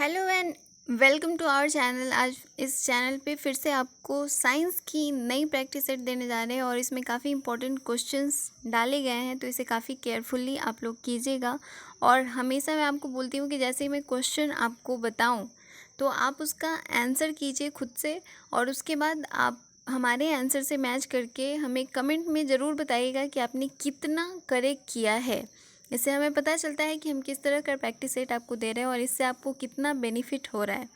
Hello and welcome to our channel. आज इस channel पे फिर से आपको साइंस की नई प्रैक्टिस सेट देने जा रहे हैं और इसमें काफ़ी इंपॉर्टेंट क्वेश्चंस डाले गए हैं, तो इसे काफ़ी केयरफुली आप लोग कीजिएगा। और हमेशा मैं आपको बोलती हूँ कि जैसे ही मैं क्वेश्चन आपको बताऊँ तो आप उसका आंसर कीजिए खुद से, और उसके बाद आप हमारे आंसर से मैच करके हमें कमेंट में ज़रूर बताइएगा कि आपने कितना करेक्ट किया है। इससे हमें पता चलता है कि हम किस तरह का प्रैक्टिस सेट आपको दे रहे हैं और इससे आपको कितना बेनिफिट हो रहा है।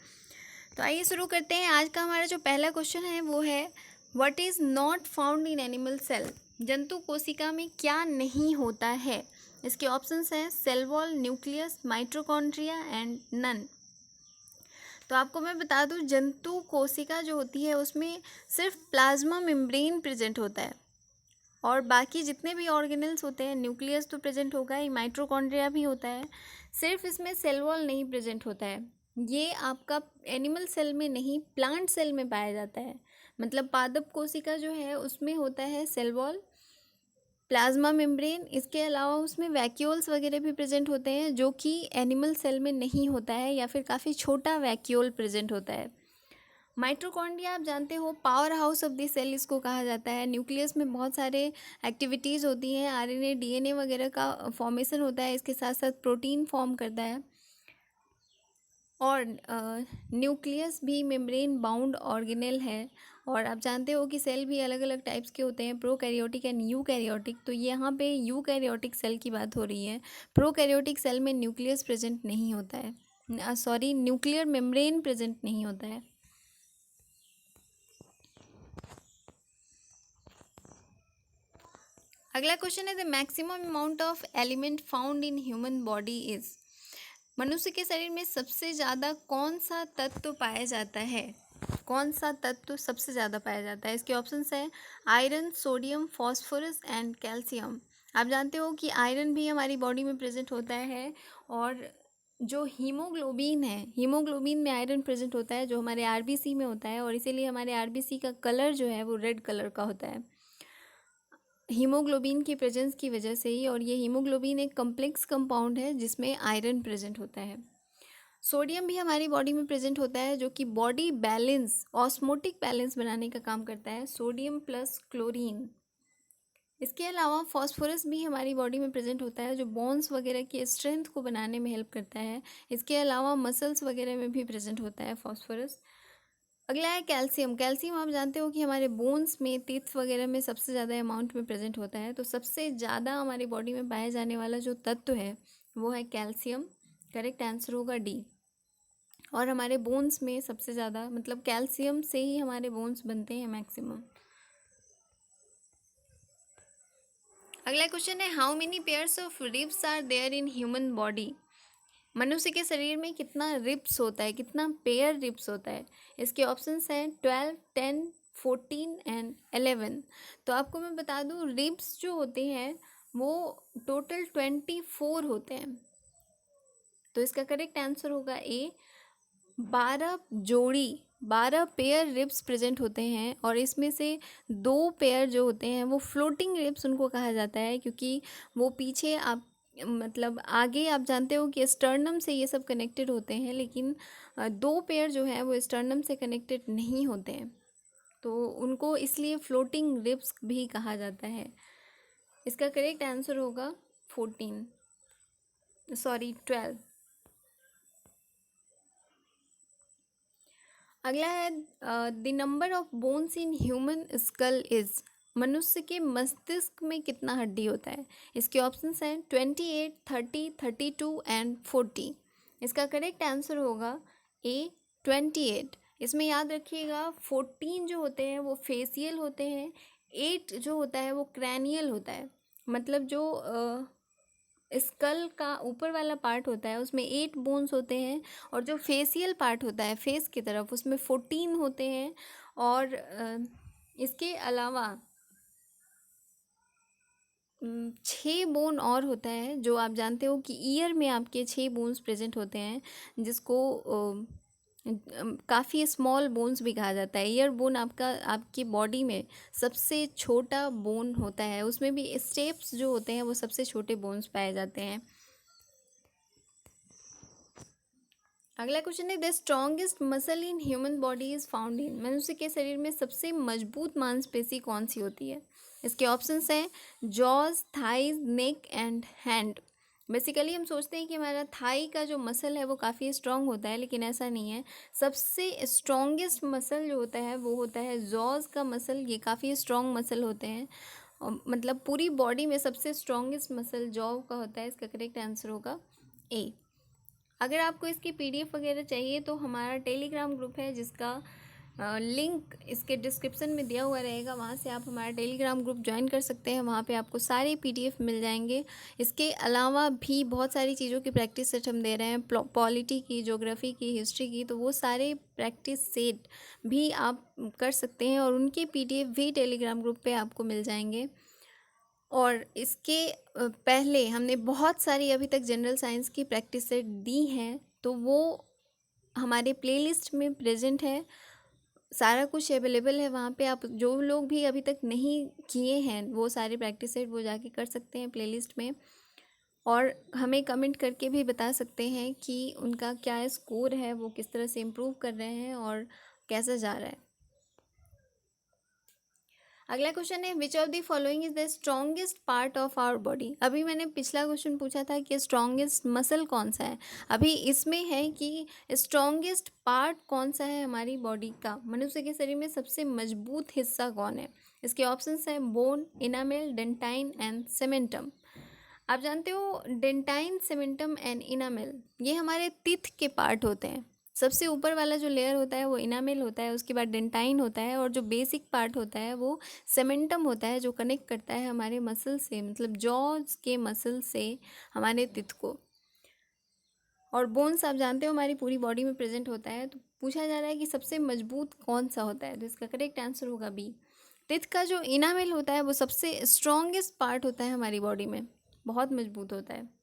तो आइए शुरू करते हैं। आज का हमारा जो पहला क्वेश्चन है वो है, what is not found in animal cell. जंतु कोशिका में क्या नहीं होता है। इसके ऑप्शंस हैं cell wall, nucleus, mitochondria and none. तो आपको मैं बता दूं, जंतु कोशिका जो होती है उसमें सिर्फ प्लाज्मा मेम्ब्रेन प्रेजेंट होता है, और बाकी जितने भी ऑर्गेनल्स होते हैं, न्यूक्लियस तो प्रेजेंट होगा ही, माइटोकॉन्ड्रिया भी होता है, सिर्फ इसमें सेल वॉल नहीं प्रेजेंट होता है। ये आपका एनिमल सेल में नहीं, प्लांट सेल में पाया जाता है। मतलब पादप कोशिका जो है उसमें होता है सेल वॉल, प्लाज्मा मेम्ब्रेन, इसके अलावा उसमें वैक्यूल्स वगैरह भी प्रेजेंट होते हैं जो कि एनिमल सेल में नहीं होता है, या फिर काफ़ी छोटा वैक्यूल प्रेजेंट होता है। माइटोकॉन्ड्रिया आप जानते हो, power house of the cell इसको कहा जाता है। न्यूक्लियस में बहुत सारे एक्टिविटीज़ होती हैं, आरएनए डीएनए वगैरह का फॉर्मेशन होता है, इसके साथ साथ प्रोटीन फॉर्म करता है। और न्यूक्लियस भी मेम्ब्रेन बाउंड ऑर्गेनेल है। और आप जानते हो कि सेल भी अलग अलग टाइप्स के होते हैं, प्रोकैरियोटिक एंड यूकैरियोटिक। तो यहाँ पे यूकैरियोटिक सेल की बात हो रही है। प्रोकैरियोटिक सेल में न्यूक्लियस प्रेजेंट नहीं होता है, सॉरी, न्यूक्लियर मेम्ब्रेन प्रेजेंट नहीं होता है। अगला क्वेश्चन है, the maximum amount of element found in human body is. मनुष्य के शरीर में सबसे ज़्यादा कौन सा तत्व पाया जाता है। कौन सा तत्व सबसे ज़्यादा पाया जाता है। इसके ऑप्शंस हैं iron, sodium, phosphorus and calcium. आप जानते हो कि आयरन भी हमारी बॉडी में प्रेजेंट होता है, और जो हीमोग्लोबिन है, हीमोग्लोबिन में आयरन प्रेजेंट होता है जो हमारे आरबीसी में होता है, और इसीलिए हमारे आरबीसी का कलर जो है वो रेड कलर का होता है, हीमोग्लोबिन की प्रेजेंस की वजह से ही। और ये हीमोग्लोबिन एक कम्प्लेक्स कंपाउंड है जिसमें आयरन प्रेजेंट होता है। सोडियम भी हमारी बॉडी में प्रेजेंट होता है, जो कि बॉडी बैलेंस, ऑस्मोटिक बैलेंस बनाने का काम करता है, सोडियम प्लस क्लोरीन। इसके अलावा फॉस्फोरस भी हमारी बॉडी में प्रेजेंट होता है, जो बोन्स वगैरह की स्ट्रेंथ को बनाने में हेल्प करता है। इसके अलावा मसल्स वगैरह में भी प्रेजेंट होता है फॉस्फोरस। अगला है कैल्शियम। कैल्शियम आप जानते हो कि हमारे बोन्स में, टीथ वगैरह में सबसे ज़्यादा अमाउंट में प्रेजेंट होता है। तो सबसे ज़्यादा हमारी बॉडी में पाया जाने वाला जो तत्व है वो है कैल्शियम। करेक्ट आंसर होगा डी। और हमारे बोन्स में सबसे ज़्यादा, मतलब कैल्शियम से ही हमारे बोन्स बनते हैं मैक्सिमम। अगला क्वेश्चन है, how many pairs of ribs are there in human body. मनुष्य के शरीर में कितना रिब्स होता है, कितना पेयर रिब्स होता है। इसके ऑप्शंस हैं 12, 10, 14 एंड 11। तो आपको मैं बता दूं, रिब्स जो होते हैं वो टोटल 24 होते हैं। तो इसका करेक्ट आंसर होगा ए, 12 जोड़ी, 12 पेयर रिब्स प्रेजेंट होते हैं। और इसमें से 2 पेयर जो होते हैं वो फ्लोटिंग रिब्स उनको कहा जाता है, क्योंकि वो पीछे, आप मतलब आगे आप जानते हो कि स्टर्नम से ये सब कनेक्टेड होते हैं, लेकिन 2 पेयर जो है वो स्टर्नम से कनेक्टेड नहीं होते हैं, तो उनको इसलिए फ्लोटिंग रिब्स भी कहा जाता है। इसका करेक्ट आंसर होगा 14, सॉरी 12। अगला है, the number of bones in human skull is. मनुष्य के मस्तिष्क में कितना हड्डी होता है। इसके ऑप्शंस हैं 28, 30, 32 एंड 40। इसका करेक्ट आंसर होगा ए, 28। इसमें याद रखिएगा 14 जो होते हैं वो फेसियल होते हैं, 8 जो होता है वो क्रैनियल होता है। मतलब जो स्कल का ऊपर वाला पार्ट होता है उसमें 8 बोन्स होते हैं, और जो फेसियल पार्ट होता है फेस की तरफ, उसमें 14 होते हैं। और इसके अलावा 6 बोन और होता है, जो आप जानते हो कि ईयर में आपके 6 बोन्स प्रेजेंट होते हैं, जिसको काफ़ी स्मॉल बोन्स भी कहा जाता है। ईयर बोन आपका, आपकी बॉडी में सबसे छोटा बोन होता है, उसमें भी स्टेप्स जो होते हैं वो सबसे छोटे बोन्स पाए जाते हैं। अगला क्वेश्चन है the strongest muscle in human body is found in, मनुष्य के शरीर में सबसे मजबूत मांसपेशी कौन सी होती है? इसके ऑप्शंस हैं jaws, thighs, neck and hand. Basically हम सोचते हैं कि हमारा थाई का जो मसल है वो काफ़ी स्ट्रांग होता है, लेकिन ऐसा नहीं है। सबसे स्ट्रॉन्गेस्ट मसल जो होता है वो होता है जॉज का मसल। ये काफ़ी स्ट्रॉन्ग मसल होते हैं, मतलब पूरी बॉडी में सबसे स्ट्रॉन्गेस्ट मसल जॉ का होता है। इसका करेक्ट आंसर होगा ए। अगर आपको इसकी पीडीएफ वगैरह चाहिए तो हमारा टेलीग्राम ग्रुप है जिसका लिंक इसके डिस्क्रिप्शन में दिया हुआ रहेगा, वहाँ से आप हमारा टेलीग्राम ग्रुप ज्वाइन कर सकते हैं। वहाँ पे आपको सारे पीडीएफ मिल जाएंगे। इसके अलावा भी बहुत सारी चीज़ों की प्रैक्टिस सेट हम दे रहे हैं, पॉलिटी की, ज्योग्राफी की, हिस्ट्री की, तो वो सारे प्रैक्टिस सेट भी आप कर सकते हैं और उनके पीडीएफ भी टेलीग्राम ग्रुप पे आपको मिल जाएंगे। और इसके पहले हमने बहुत सारी अभी तक जनरल साइंस की प्रैक्टिस सेट दी हैं, तो वो हमारे प्लेलिस्ट में प्रेजेंट है। सारा कुछ अवेलेबल है वहाँ पे। आप जो लोग भी अभी तक नहीं किए हैं वो सारे प्रैक्टिस सेट वो जाके कर सकते हैं प्लेलिस्ट में, और हमें कमेंट करके भी बता सकते हैं कि उनका क्या स्कोर है, वो किस तरह से इम्प्रूव कर रहे हैं और कैसा जा रहा है। अगला क्वेश्चन है which of the following is the strongest part of our body. अभी मैंने पिछला क्वेश्चन पूछा था कि स्ट्रॉन्गेस्ट मसल कौन सा है, अभी इसमें है कि स्ट्रॉन्गेस्ट पार्ट कौन सा है हमारी बॉडी का, मनुष्य के शरीर में सबसे मजबूत हिस्सा कौन है। इसके ऑप्शंस हैं बोन, इनामेल, डेंटाइन एंड सेमेंटम। आप जानते हो डेंटाइन, सेमेंटम एंड इनामेल ये हमारे टीथ के पार्ट होते हैं। सबसे ऊपर वाला जो लेयर होता है वो इनामेल होता है, उसके बाद डेंटाइन होता है, और जो बेसिक पार्ट होता है वो सेमेंटम होता है, जो कनेक्ट करता है हमारे मसल से, मतलब जॉज के मसल से हमारे टीथ को। और बोन्स आप जानते हो हमारी पूरी बॉडी में प्रेजेंट होता है। तो पूछा जा रहा है कि सबसे मजबूत कौन सा होता है, तो इसका करेक्ट आंसर होगा बी। टीथ का जो इनामेल होता है वो सबसे स्ट्रॉन्गेस्ट पार्ट होता है हमारी बॉडी में, बहुत मजबूत होता है।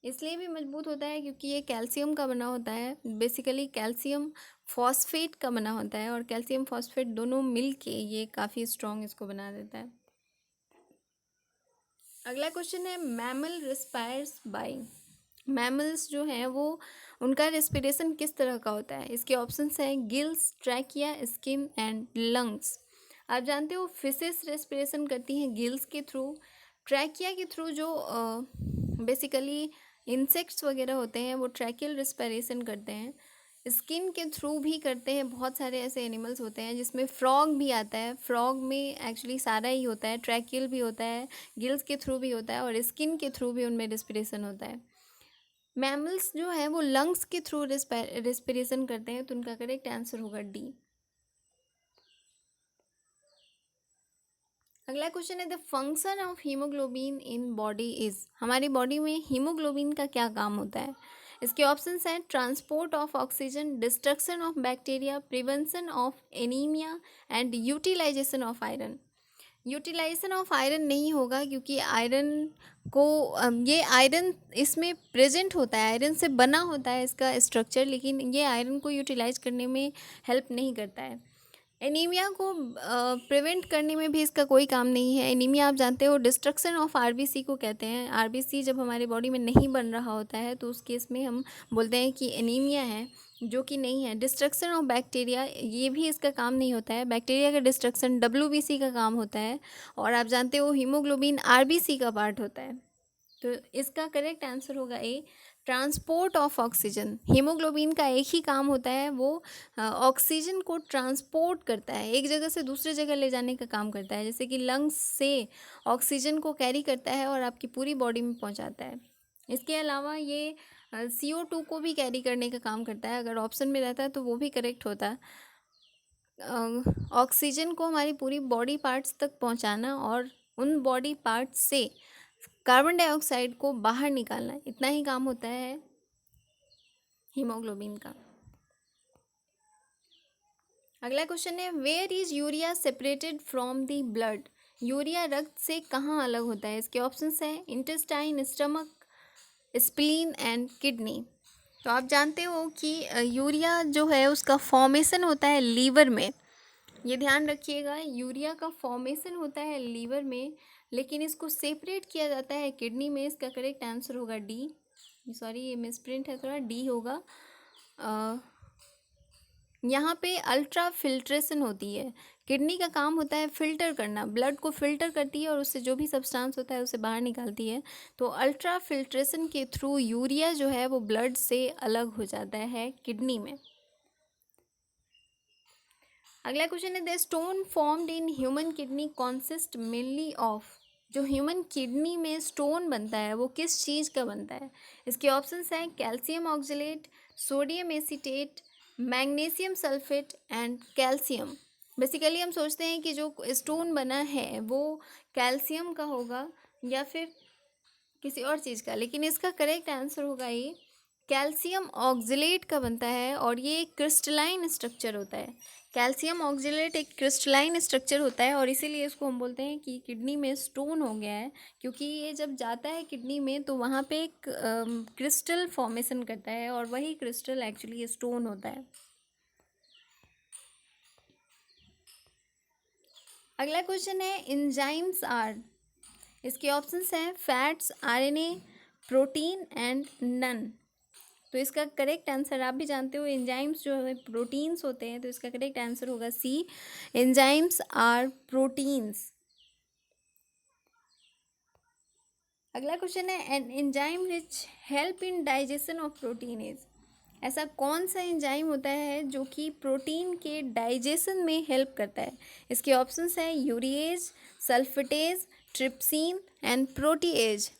इसलिए भी मजबूत होता है क्योंकि ये कैल्शियम का बना होता है, बेसिकली कैल्शियम फॉस्फेट का बना होता है, और कैल्शियम फॉस्फेट दोनों मिल के ये काफ़ी स्ट्रॉन्ग इसको बना देता है। अगला क्वेश्चन है मैमल रिस्पायर्स बाय। मैमल्स जो हैं वो उनका रेस्पिरेशन किस तरह का होता है। इसके ऑप्शंस हैं gills, trachea, skin and lungs. आप जानते हो फिशेस रेस्पिरेशन करती हैं गिल्स के थ्रू, ट्रैकिया के थ्रू जो बेसिकली इंसेक्ट्स वगैरह होते हैं वो ट्रैकियल रेस्पिरेशन करते हैं, स्किन के थ्रू भी करते हैं। बहुत सारे ऐसे एनिमल्स होते हैं जिसमें फ्रॉग भी आता है, फ्रॉग में एक्चुअली सारा ही होता है, ट्रैकियल भी होता है, गिल्स के थ्रू भी होता है, और स्किन के थ्रू भी उनमें रेस्पिरेशन होता है। मैमल्स जो है वो लंग्स के थ्रू रेस्पिरेशन करते हैं, तो उनका करेक्ट आंसर होगा डी। अगला क्वेश्चन है the function of haemoglobin in body is. हमारी बॉडी में हीमोग्लोबिन का क्या काम होता है। इसके ऑप्शंस हैं transport of oxygen, destruction of bacteria, prevention of anaemia and utilisation of iron. Utilisation of iron नहीं होगा क्योंकि आयरन को ये आयरन इसमें प्रेजेंट होता है, आयरन से बना होता है इसका स्ट्रक्चर, लेकिन ये आयरन को यूटिलाइज करने में हेल्प नहीं करता है। एनीमिया को प्रिवेंट करने में भी इसका कोई काम नहीं है। एनीमिया आप जानते हो डिस्ट्रक्शन ऑफ आरबीसी को कहते हैं। आरबीसी जब हमारे बॉडी में नहीं बन रहा होता है तो उस केस में हम बोलते हैं कि एनीमिया है, जो कि नहीं है। डिस्ट्रक्शन ऑफ बैक्टीरिया ये भी इसका काम नहीं होता है, बैक्टीरिया का डिस्ट्रक्शन डब्ल्यूबीसी का काम होता है। और आप जानते हो हीमोग्लोबिन आरबीसी का पार्ट होता है, तो इसका करेक्ट आंसर होगा ए, ट्रांसपोर्ट ऑफ ऑक्सीजन। हीमोग्लोबिन का एक ही काम होता है, वो ऑक्सीजन को ट्रांसपोर्ट करता है, एक जगह से दूसरी जगह ले जाने का काम करता है, जैसे कि लंग्स से ऑक्सीजन को कैरी करता है और आपकी पूरी बॉडी में पहुंचाता है। इसके अलावा ये CO2 को भी कैरी करने का काम करता है। अगर ऑप्शन में रहता है तो वो भी करेक्ट होता। ऑक्सीजन को हमारी पूरी बॉडी पार्ट्स तक पहुंचाना और उन बॉडी पार्ट्स से कार्बन डाइऑक्साइड को बाहर निकालना, इतना ही काम होता है हीमोग्लोबिन का। अगला क्वेश्चन है where is urea separated from the blood. Urea रक्त से कहाँ अलग होता है। इसके ऑप्शंस हैं intestine, stomach, spleen and kidney. तो आप जानते हो कि यूरिया जो है उसका फॉर्मेशन होता है लीवर में। ये ध्यान रखिएगा, यूरिया का फॉर्मेशन होता है लीवर में, लेकिन इसको सेपरेट किया जाता है किडनी में। इसका करेक्ट आंसर होगा डी। सॉरी ये मिसप्रिंट है थोड़ा, डी होगा। यहाँ पे अल्ट्रा फिल्ट्रेशन होती है। किडनी का काम होता है फिल्टर करना, ब्लड को फिल्टर करती है और उससे जो भी सब्सटेंस होता है उसे बाहर निकालती है। तो अल्ट्रा फिल्ट्रेशन के थ्रू यूरिया जो है वो ब्लड से अलग हो जाता है किडनी में। अगला क्वेश्चन है, the stone formed in human kidney consist mainly of. जो ह्यूमन किडनी में स्टोन बनता है वो किस चीज़ का बनता है? इसके ऑप्शंस हैं calcium oxalate, sodium acetate, magnesium sulphate and calcium. Basically हम सोचते हैं कि जो स्टोन बना है वो कैल्शियम का होगा या फिर किसी और चीज़ का, लेकिन इसका करेक्ट आंसर होगा ये कैल्शियम ऑक्जेलेट का बनता है और ये एक क्रिस्टलाइन स्ट्रक्चर होता है। कैल्शियम ऑक्जेलेट एक क्रिस्टलाइन स्ट्रक्चर होता है और इसीलिए इसको हम बोलते हैं कि किडनी में स्टोन हो गया है, क्योंकि ये जब जाता है किडनी में तो वहाँ पे एक क्रिस्टल फॉर्मेशन करता है और वही क्रिस्टल एक्चुअली स्टोन होता है। अगला क्वेश्चन है, एंजाइम्स आर। इसके ऑप्शंस हैं fats, RNA, protein and none. तो इसका करेक्ट आंसर आप भी जानते हो, एंजाइम्स जो है प्रोटीन्स होते हैं, तो इसका करेक्ट आंसर होगा सी, एंजाइम्स आर प्रोटीन्स। अगला क्वेश्चन है, an enzyme which help in digestion of protein is. ऐसा कौन सा एंजाइम होता है जो कि प्रोटीन के डाइजेशन में हेल्प करता है? इसके ऑप्शंस हैं यूरिएज, सल्फेटेज, ट्रिप्सिन एंड प्रोटीएज।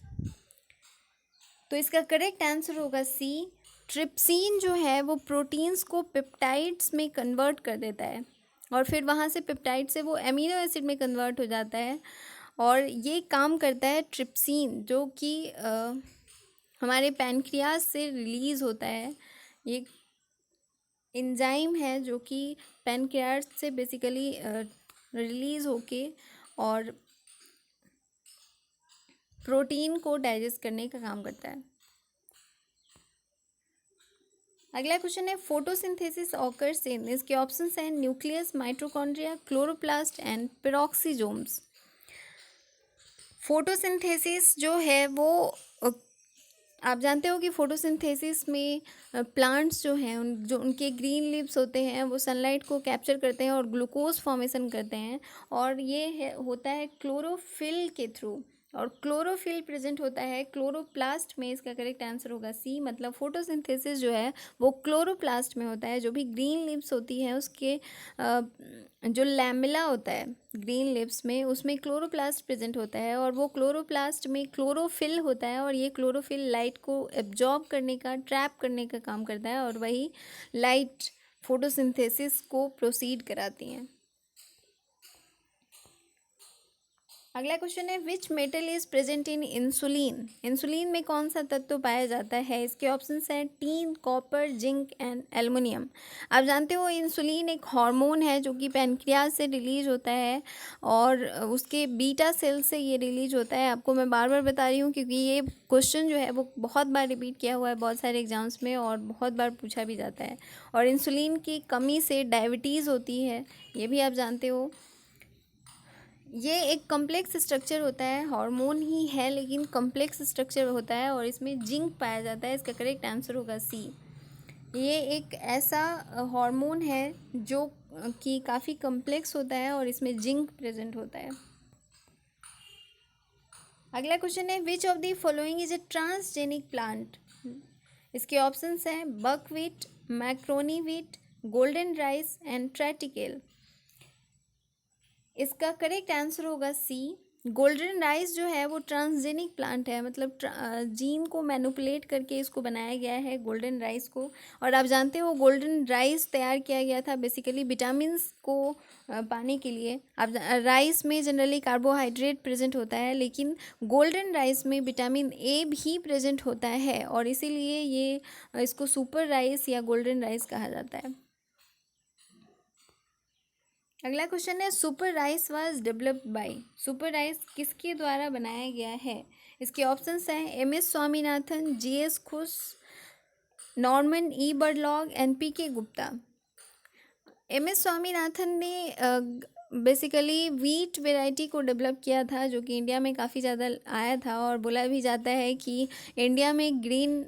तो इसका करेक्ट आंसर होगा सी, ट्रिप्सिन जो है वो प्रोटीन्स को पेप्टाइड्स में कन्वर्ट कर देता है और फिर वहाँ से पेप्टाइड से वो एमिनो एसिड में कन्वर्ट हो जाता है और ये काम करता है ट्रिप्सिन, जो कि हमारे पैनक्रियाज से रिलीज़ होता है। ये एंजाइम है जो कि पैनक्रियाज से बेसिकली रिलीज़ होके और प्रोटीन को डाइजेस्ट करने का काम करता है। अगला क्वेश्चन है, फोटोसिंथेसिस ऑकर्स इन। इसके ऑप्शंस हैं nucleus, mitochondria, chloroplast and peroxisomes. Photosynthesis जो है वो आप जानते हो कि फोटोसिंथेसिस में प्लांट्स जो हैं जो उनके ग्रीन लीव्स होते हैं वो सनलाइट को कैप्चर करते हैं और ग्लूकोज फॉर्मेशन करते हैं और ये होता है क्लोरोफिल के थ्रू और क्लोरोफिल प्रेजेंट होता है क्लोरोप्लास्ट में। इसका करेक्ट आंसर होगा सी, मतलब फोटोसिंथेसिस जो है वो क्लोरोप्लास्ट में होता है। जो भी ग्रीन लीव्स होती हैं उसके जो लैमेला होता है ग्रीन लिप्स में उसमें क्लोरोप्लास्ट प्रेजेंट होता है और वो क्लोरोप्लास्ट में क्लोरोफिल होता है और ये क्लोरोफिल लाइट को एब्जॉर्ब करने का, ट्रैप करने का काम करता है और वही लाइट फोटोसिंथेसिस को प्रोसीड कराती हैं। अगला क्वेश्चन है, which metal is present in insulin. Insulin में कौन सा तत्व पाया जाता है? इसके ऑप्शंस हैं tin, copper, zinc and aluminium. आप जानते हो इंसुलिन एक हार्मोन है जो कि पैनक्रियाज से रिलीज होता है और उसके बीटा सेल से ये रिलीज होता है। आपको मैं बार बार बता रही हूँ क्योंकि ये क्वेश्चन जो है वो बहुत बार रिपीट किया हुआ है बहुत सारे एग्जाम्स में और बहुत बार पूछा भी जाता है। और इंसुलिन की कमी से डायबिटीज़ होती है, ये भी आप जानते हो। ये एक कम्प्लेक्स स्ट्रक्चर होता है, हार्मोन ही है लेकिन कम्प्लेक्स स्ट्रक्चर होता है और इसमें जिंक पाया जाता है। इसका करेक्ट आंसर होगा सी। ये एक ऐसा हार्मोन है जो कि काफ़ी कम्प्लेक्स होता है और इसमें जिंक प्रेजेंट होता है। अगला क्वेश्चन है, which of the following is a transgenic plant. इसके ऑप्शंस हैं buckwheat, macaroni wheat, golden rice and triticale. इसका करेक्ट आंसर होगा सी, गोल्डन राइस जो है वो ट्रांसजेनिक प्लांट है, मतलब जीन को मैनिपुलेट करके इसको बनाया गया है गोल्डन राइस को। और आप जानते हो गोल्डन राइस तैयार किया गया था बेसिकली विटामिन्स को पाने के लिए। अब राइस में जनरली कार्बोहाइड्रेट प्रेजेंट होता है लेकिन गोल्डन राइस में विटामिन ए भी प्रेजेंट होता है और इसीलिए ये इसको सुपर राइस या गोल्डन राइस कहा जाता है। अगला क्वेश्चन है, super rice was developed by. Super rice किसके द्वारा बनाया गया है? इसके ऑप्शंस हैं M S. Swaminathan, G S. Khush, Norman E. Borlaug and P K. Gupta. M S. Swaminathan ने बेसिकली वीट वैरायटी को डेवलप किया था, जो कि इंडिया में काफ़ी ज़्यादा आया था। और बोला भी जाता है कि इंडिया में ग्रीन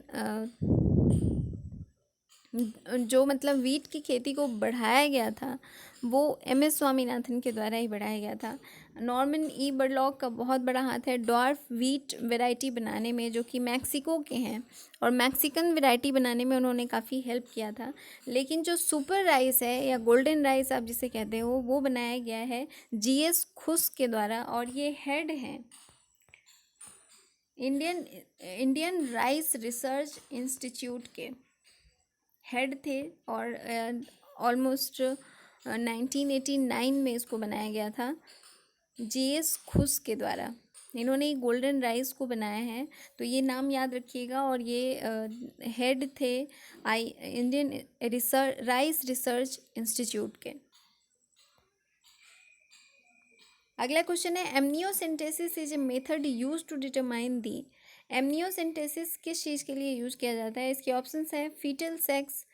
जो मतलब वीट की खेती को बढ़ाया गया था वो एम.एस. स्वामीनाथन के द्वारा ही बढ़ाया गया था। नॉर्मन ई बर्लॉग का बहुत बड़ा हाथ है डॉर्फ वीट वैरायटी बनाने में, जो कि मैक्सिको के हैं, और मैक्सिकन वैरायटी बनाने में उन्होंने काफ़ी हेल्प किया था। लेकिन जो सुपर राइस है या गोल्डन राइस आप जिसे कहते हो, वो बनाया गया है जी.एस. खुस के द्वारा, और ये हेड हैं इंडियन राइस रिसर्च इंस्टीट्यूट के हेड थे। और ऑलमोस्ट 1989 में इसको बनाया गया था जी.एस. खुस के द्वारा। इन्होंने गोल्डन राइस को बनाया है, तो ये नाम याद रखिएगा। और ये हेड थे इंडियन राइस रिसर्च इंस्टीट्यूट के। अगला क्वेश्चन है amniocentesis is a method use to determine the. Amniocentesis किस चीज़ के लिए यूज किया जाता है? इसके ऑप्शंस है foetal sex,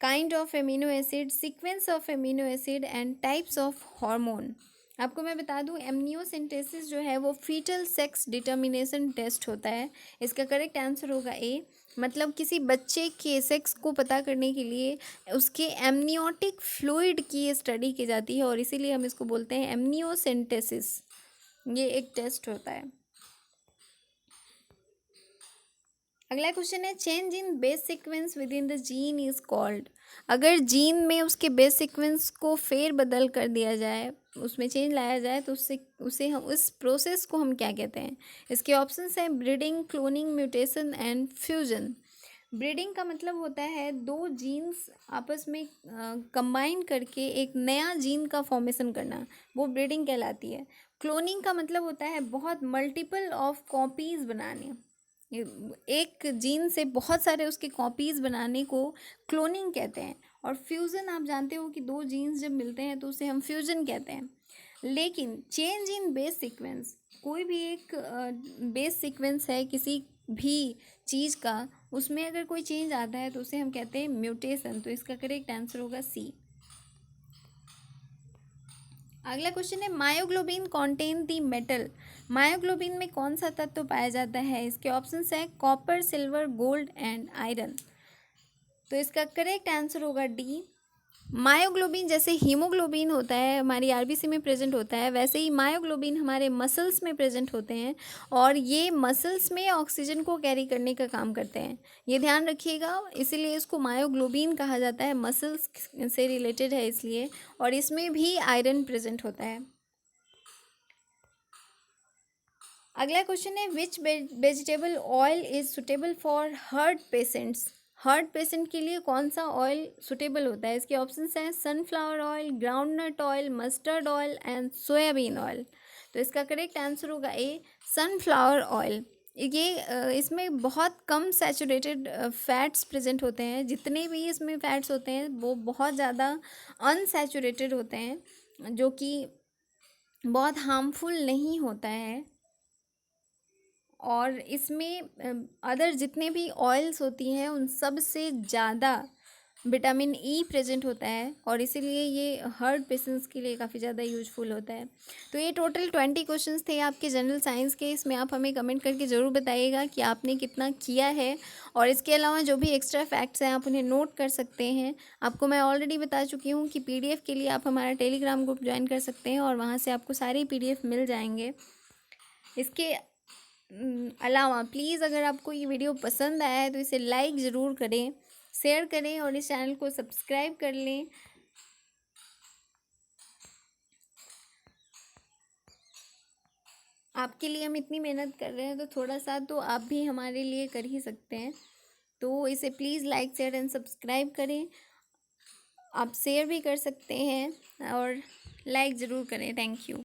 kind of amino acid, sequence of amino acid and types of hormone. आपको मैं बता दूं एमनियोसेंटेसिस जो है वो फीटल सेक्स डिटर्मिनेशन टेस्ट होता है। इसका करेक्ट आंसर होगा ए। मतलब किसी बच्चे के सेक्स को पता करने के लिए उसके एमनियोटिक फ्लूइड की स्टडी की जाती है, और इसीलिए हम इसको बोलते हैं एमनियोसेंटेसिस। ये एक टेस्ट होता है। अगला क्वेश्चन है change in base sequence with in the gene is called. अगर जीन में उसके बेस सीक्वेंस को फेर बदल कर दिया जाए, उसमें चेंज लाया जाए, तो उसे हम उस प्रोसेस को हम क्या कहते हैं? इसके ऑप्शंस हैं breeding, cloning, mutation and fusion. Breeding का मतलब होता है दो जीन्स आपस में कंबाइन करके एक नया जीन का फॉर्मेशन करना, वो ब्रीडिंग कहलाती है। क्लोनिंग का मतलब होता है बहुत मल्टीपल ऑफ कॉपीज़ बनाने, एक जीन से बहुत सारे उसके कॉपीज़ बनाने को क्लोनिंग कहते हैं। और फ्यूज़न आप जानते हो कि दो जीन्स जब मिलते हैं तो उसे हम फ्यूज़न कहते हैं। लेकिन चेंज इन बेस सीक्वेंस, कोई भी एक बेस सीक्वेंस है किसी भी चीज़ का, उसमें अगर कोई चेंज आता है तो उसे हम कहते हैं म्यूटेशन। तो इसका करेक्ट आंसर होगा सी। अगला क्वेश्चन है मायोग्लोबिन कॉन्टेन दी मेटल। मायोग्लोबिन में कौन सा तत्व पाया जाता है? इसके ऑप्शंस हैं copper, silver, gold and iron. तो इसका करेक्ट आंसर होगा डी। मायोग्लोबिन जैसे हीमोग्लोबिन होता है हमारी आरबीसी में प्रेजेंट होता है, वैसे ही मायोग्लोबिन हमारे मसल्स में प्रेजेंट होते हैं, और ये मसल्स में ऑक्सीजन को कैरी करने का काम करते हैं। ये ध्यान रखिएगा, इसीलिए इसको मायोग्लोबिन कहा जाता है, मसल्स से रिलेटेड है इसलिए। और इसमें भी आयरन प्रेजेंट होता है। अगला क्वेश्चन है which vegetable oil is suitable for heart patients. Heart patient के लिए कौन सा ऑयल सुटेबल होता है? इसके ऑप्शंस हैं sunflower oil, groundnut oil, mustard oil and soybean oil. तो इसका करेक्ट आंसर होगा ए, सनफ्लावर ऑयल। ये इसमें बहुत कम सैचुरेटेड फैट्स प्रेजेंट होते हैं, जितने भी इसमें फैट्स होते हैं वो बहुत ज़्यादा अनसैचुरेटेड होते हैं, जो कि बहुत हार्मफुल नहीं होता है। और इसमें अदर जितने भी ऑयल्स होती हैं उन सब से ज़्यादा विटामिन ई प्रेजेंट होता है, और इसीलिए ये हार्ट पेशेंट्स के लिए काफ़ी ज़्यादा यूजफुल होता है। तो ये टोटल 20 क्वेश्चंस थे आपके जनरल साइंस के। इसमें आप हमें कमेंट करके ज़रूर बताइएगा कि आपने कितना किया है, और इसके अलावा जो भी एक्स्ट्रा फैक्ट्स हैं आप उन्हें नोट कर सकते हैं। आपको मैं ऑलरेडी बता चुकी हूँ कि PDF के लिए आप हमारा टेलीग्राम ग्रुप ज्वाइन कर सकते हैं, और वहाँ से आपको सारे PDF मिल जाएंगे। इसके अलावा प्लीज़ अगर आपको ये वीडियो पसंद आया है तो इसे लाइक ज़रूर करें, शेयर करें, और इस चैनल को सब्सक्राइब कर लें। आपके लिए हम इतनी मेहनत कर रहे हैं तो थोड़ा सा तो आप भी हमारे लिए कर ही सकते हैं। तो इसे please like, share and subscribe करें। आप शेयर भी कर सकते हैं और लाइक ज़रूर करें। Thank you.